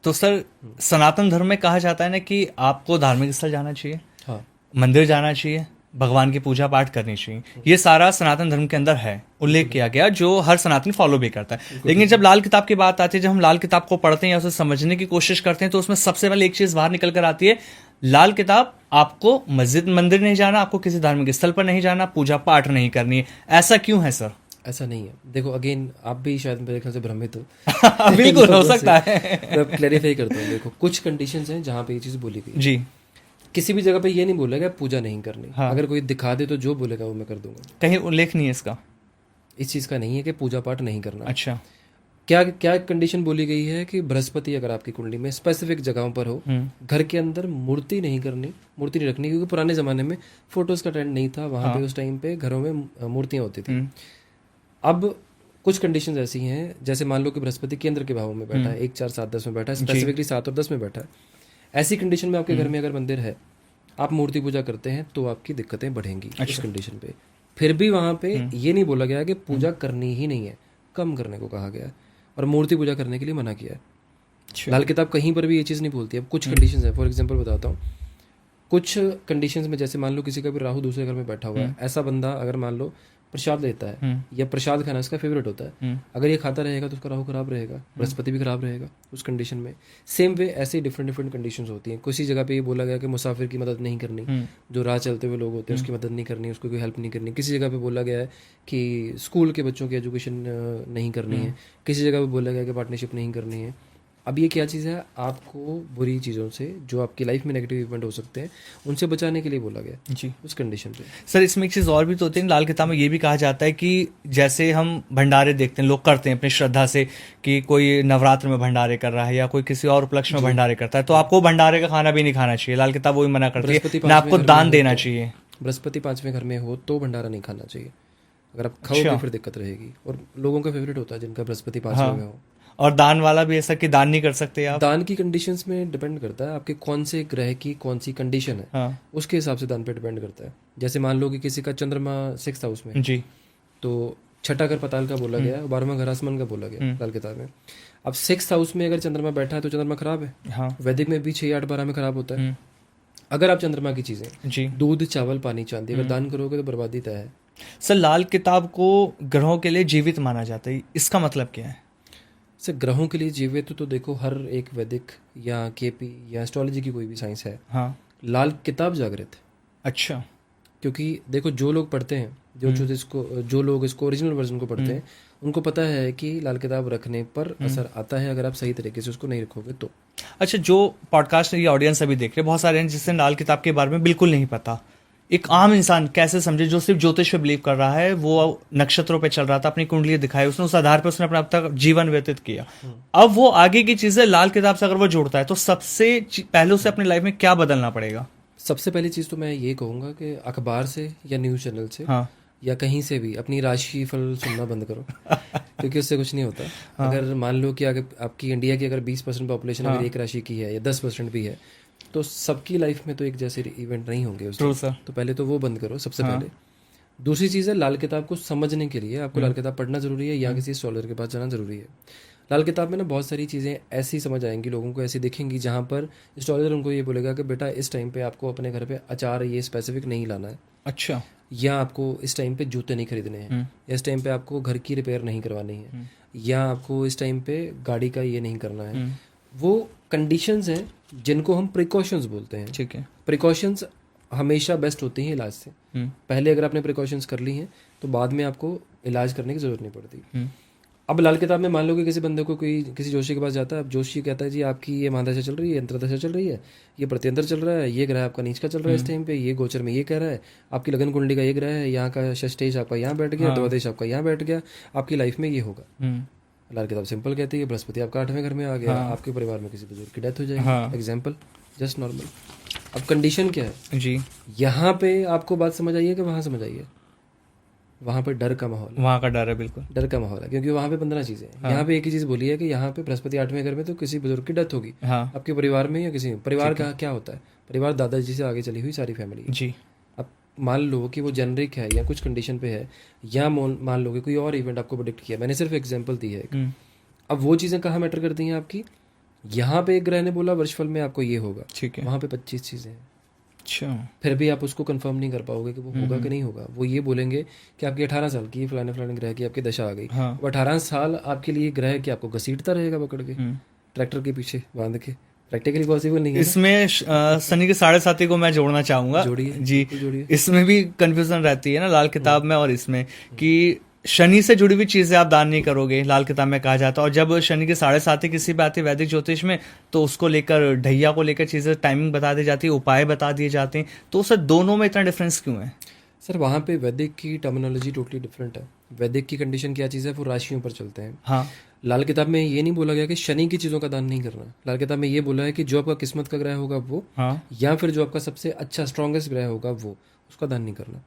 तो सर सनातन धर्म में कहा जाता है ना कि आपको धार्मिक स्थल जाना चाहिए, हाँ, मंदिर जाना चाहिए, भगवान की पूजा पाठ करनी चाहिए। ये सारा सनातन धर्म के अंदर है, उल्लेख किया गया, जो हर सनातनी फॉलो भी करता है। लेकिन जब लाल किताब की बात आती है, जब हम लाल किताब को पढ़ते हैं या उसे समझने की कोशिश करते हैं, तो उसमें सबसे पहले एक चीज बाहर निकल कर आती है, लाल किताब आपको मस्जिद मंदिर नहीं जाना, आपको किसी धार्मिक स्थल पर नहीं जाना, पूजा पाठ नहीं करनी है। ऐसा क्यों है सर? ऐसा नहीं है। देखो अगेन, आप भी शायद मेरे ख्याल से भ्रमित हो। बिल्कुल हो सकता है। मैं क्लैरिफाई करता हूँ। देखो कुछ कंडीशंस हैं जहाँ पे ये चीज़ बोली गई। जी। किसी भी जगह पे ये नहीं बोला गया पूजा नहीं करनी। हाँ। अगर कोई दिखा दे तो जो बोलेगा वो मैं कर दूंगा। कहीं उल्लेख नहीं है इसका? इस चीज़ का नहीं है कि पूजा पाठ नहीं करना। अच्छा। क्या क्या कंडीशन बोली गई है कि बृहस्पति अगर आपकी कुंडली में स्पेसिफिक जगहों पर हो, घर के अंदर मूर्ति नहीं करनी, मूर्ति नहीं रखनी, क्योंकि पुराने ज़माने में फोटोज का ट्रेंड नहीं था। वहाँ पे उस टाइम पे घरों में मूर्तियाँ होती थी। अब कुछ कंडीशंस ऐसी हैं, जैसे मान लो कि बृहस्पति केंद्र के भाव में बैठा है, 1 4 7 10 में बैठा है, स्पेसिफिकली 7 और 10 में बैठा है। ऐसी कंडीशन में आपके घर में अगर मंदिर है, आप मूर्ति पूजा करते हैं, तो आपकी दिक्कतें बढ़ेंगी। उस कंडीशन पे फिर भी वहाँ पे ये नहीं बोला गया कि पूजा करनी ही नहीं है, कम करने को कहा गया है और मूर्ति पूजा करने के लिए मना किया है। लाल किताब कहीं पर भी ये चीज़ नहीं बोलती है। अब कुछ कंडीशंस है, फॉर एग्जांपल बताता हूँ। कुछ कंडीशंस में जैसे मान लो किसी का भी राहु दूसरे घर में बैठा हुआ है, ऐसा बंदा अगर मान लो प्रसाद लेता है या प्रसाद खाना उसका फेवरेट होता है, अगर ये खाता रहेगा तो उसका राहु खराब रहेगा, बृहस्पति भी खराब रहेगा उस कंडीशन में। सेम वे ऐसे डिफरेंट डिफरेंट कंडीशंस होती हैं। किसी जगह पे ये बोला गया कि मुसाफिर की मदद नहीं करनी, जो राह चलते हुए लोग होते हैं उसकी मदद नहीं करनी, उसको कोई हेल्प नहीं करनी। किसी जगह पे बोला गया है कि स्कूल के बच्चों की एजुकेशन नहीं करनी है। किसी जगह पे बोला गया कि पार्टनरशिप नहीं करनी है। अब ये क्या चीज़ है, आपको बुरी चीज़ों से जो आपकी लाइफ में नेगेटिव इवेंट हो सकते हैं उनसे बचाने के लिए बोला गया जी उस कंडीशन पे। सर, इसमें एक चीज़ और भी तो होती है, लाल किताब में ये भी कहा जाता है कि जैसे हम भंडारे देखते हैं, लोग करते हैं अपनी श्रद्धा से, कि कोई नवरात्र में भंडारे कर रहा है या कोई किसी और उपलक्ष्य में भंडारे करता है, तो आपको भंडारे का खाना भी नहीं खाना चाहिए। लाल किताब वही मना करती है, ना आपको दान देना चाहिए। बृहस्पति 5वें घर में हो तो भंडारा नहीं खाना चाहिए। अगर आप खाओगे फिर दिक्कत रहेगी। और लोगों का फेवरेट होता है जिनका बृहस्पति 5वें में हो। और दान वाला भी ऐसा कि दान नहीं कर सकते आप? दान की कंडीशंस में डिपेंड करता है आपके कौन से ग्रह की कौन सी कंडीशन है। हाँ। उसके हिसाब से दान पे डिपेंड करता है। जैसे मान लो कि किसी का चंद्रमा 6th हाउस में जी, तो 6ठा घर पताल का बोला गया, 12वां घर आसमान का बोला गया लाल किताब में। अब 6th हाउस में अगर चंद्रमा बैठा है तो चंद्रमा खराब है। हाँ। वैदिक में भी 6 8 12 में खराब होता है। अगर आप चंद्रमा की चीजें जी, दूध चावल पानी चांदी अगर दान करोगे तो बर्बादी तय है। सर लाल किताब को ग्रहों के लिए जीवित माना जाता है, इसका मतलब क्या है? सर ग्रहों के लिए जीवित तो देखो हर एक वैदिक या केपी या एस्ट्रोलॉजी की कोई भी साइंस है, हाँ। लाल किताब जागृत है। अच्छा। क्योंकि देखो जो लोग पढ़ते हैं, जो लोग इसको ओरिजिनल वर्जन को पढ़ते हैं, उनको पता है कि लाल किताब रखने पर असर आता है अगर आप सही तरीके से उसको नहीं रखोगे तो। अच्छा, जो पॉडकास्ट की ऑडियंस अभी देख रहे हैं, बहुत सारे हैं जिससे लाल किताब के बारे में बिल्कुल नहीं पता। एक आम इंसान कैसे समझे जो सिर्फ ज्योतिष पे बिलीव कर रहा है, वो नक्षत्रों पे चल रहा था, अपनी कुंडली दिखाई, उसने उस आधार पर उसने अपना अब तक जीवन व्यतीत किया। अब वो आगे की चीजें लाल किताब से अगर वो जोड़ता है, तो सबसे पहले उसे अपनी लाइफ में क्या बदलना पड़ेगा? सबसे पहली चीज़ तो मैं ये कहूँगा कि अखबार से या न्यूज़ चैनल से हाँ। या कहीं से भी अपनी राशि फल सुनना बंद करो। क्योंकि उससे कुछ नहीं होता। हाँ। अगर मान लो कि अगर आपकी इंडिया की अगर 20% पॉपुलेशन अगर एक राशि की है या 10% भी है, तो सबकी लाइफ में तो एक जैसे इवेंट नहीं होंगे उसमें। तो पहले तो वो बंद करो सबसे पहले। दूसरी चीज़ है, लाल किताब को समझने के लिए आपको लाल किताब पढ़ना जरूरी है या किसी एस्ट्रोलॉजर के पास जाना जरूरी है। लाल किताब में ना बहुत सारी चीज़ें ऐसी समझ आएंगी लोगों को, ऐसी दिखेंगी जहाँ पर एस्ट्रोलॉजर उनको ये बोलेगा कि बेटा इस टाइम पे आपको अपने घर पे अचार ये स्पेसिफिक नहीं लाना है। अच्छा। या आपको इस टाइम पे जूते नहीं खरीदने हैं, या इस टाइम पे आपको घर की रिपेयर नहीं करवानी है, या आपको इस टाइम पे गाड़ी का ये नहीं करना है। वो कंडीशंस हैं जिनको हम प्रिकॉशंस बोलते हैं। ठीक है। प्रिकॉशंस हमेशा बेस्ट होती हैं इलाज से। पहले अगर आपने प्रिकॉशंस कर ली हैं तो बाद में आपको इलाज करने की जरूरत नहीं पड़ती। अब लाल किताब में मान लो कि किसी बंदे को कोई किसी जोशी के पास जाता है, अब जोशी कहता है जी आपकी ये महादशा चल रही है, अंतरदशा चल रही है, ये प्रत्यंतर चल रहा है, ये ग्रह आपका नीच का चल रहा है इस टाइम पे, ये गोचर में ये कह रहा है, आपकी लगन कुंडली का ये ग्रह है, यहाँ का षष्ठेश आपका यहाँ बैठ गया, द्वादश आपका यहाँ बैठ गया, आपकी लाइफ में ये होगा। लाल किताब सिंपल कहती है बृहस्पति आपका 8वें घर में आ गया, आपके परिवार में किसी बुजुर्ग की डेथ हो जाएगी। Example just normal. अब कंडीशन क्या है जी, यहाँ पे आपको बात समझ आई है कि वहाँ समझ आई है? वहाँ पे डर का माहौल है। वहाँ का डर है, बिल्कुल डर का माहौल है, क्योंकि वहाँ पे 15 चीजें हैं। यहाँ पे एक ही चीज बोली है कि यहाँ पे बृहस्पति 8वें घर में तो किसी बुजुर्ग की डेथ होगी। आपके परिवार में या किसी परिवार का क्या होता है, परिवार दादाजी से आगे चली हुई सारी फैमिली जी। अब मान लो कि वो जेनरिक है या कुछ कंडीशन पे है, या मान लो कि कोई और इवेंट आपको प्रेडिक्ट किया, मैंने सिर्फ एग्जाम्पल दी है। अब वो चीज़ें कहाँ मैटर करती हैं आपकी, यहाँ पे एक ग्रह ने बोला वर्षफल में आपको ये होगा, ठीक है। वहाँ पे 25 चीजें हैं, अच्छा। फिर भी आप उसको कंफर्म नहीं कर पाओगे कि वो होगा कि नहीं होगा। वो ये बोलेंगे कि आपकी 18 साल की फलाने फलाने ग्रह की आपकी दशा आ गई, हाँ। वो 18 साल आपके लिए ग्रह की आपको घसीटता रहेगा पकड़ के ट्रैक्टर के पीछे बांध के। प्रैक्टिकली पॉसिबल नहीं है ना? इसमें शनि के 7.5 को मैं जोड़ना चाहूंगा जोड़िए, जी। बिल्कुल जोड़िए। इसमें भी कंफ्यूजन रहती है ना लाल किताब में और इसमें, कि शनि से जुड़ी हुई चीजें आप दान नहीं करोगे, लाल किताब में कहा जाता है। और जब शनि के 7.5 किसी पे आती है वैदिक ज्योतिष में, तो उसको लेकर ढैया को लेकर चीजें टाइमिंग बता दी जाती है, उपाय बता दिए जाते हैं। तो सर दोनों में इतना डिफरेंस क्यों है? सर वहाँ पे वैदिक की टर्मिनोलॉजी टोटली डिफरेंट है। वैदिक की कंडीशन क्या चीज़ है, वो राशियों पर चलते हैं। हाँ। लाल किताब में ये नहीं बोला गया कि शनि की चीज़ों का दान नहीं करना। लाल किताब में ये बोला है कि जो आपका किस्मत का ग्रह होगा वो, हाँ। या फिर जो आपका सबसे अच्छा स्ट्रॉन्गेस्ट ग्रह होगा वो, उसका दान नहीं करना।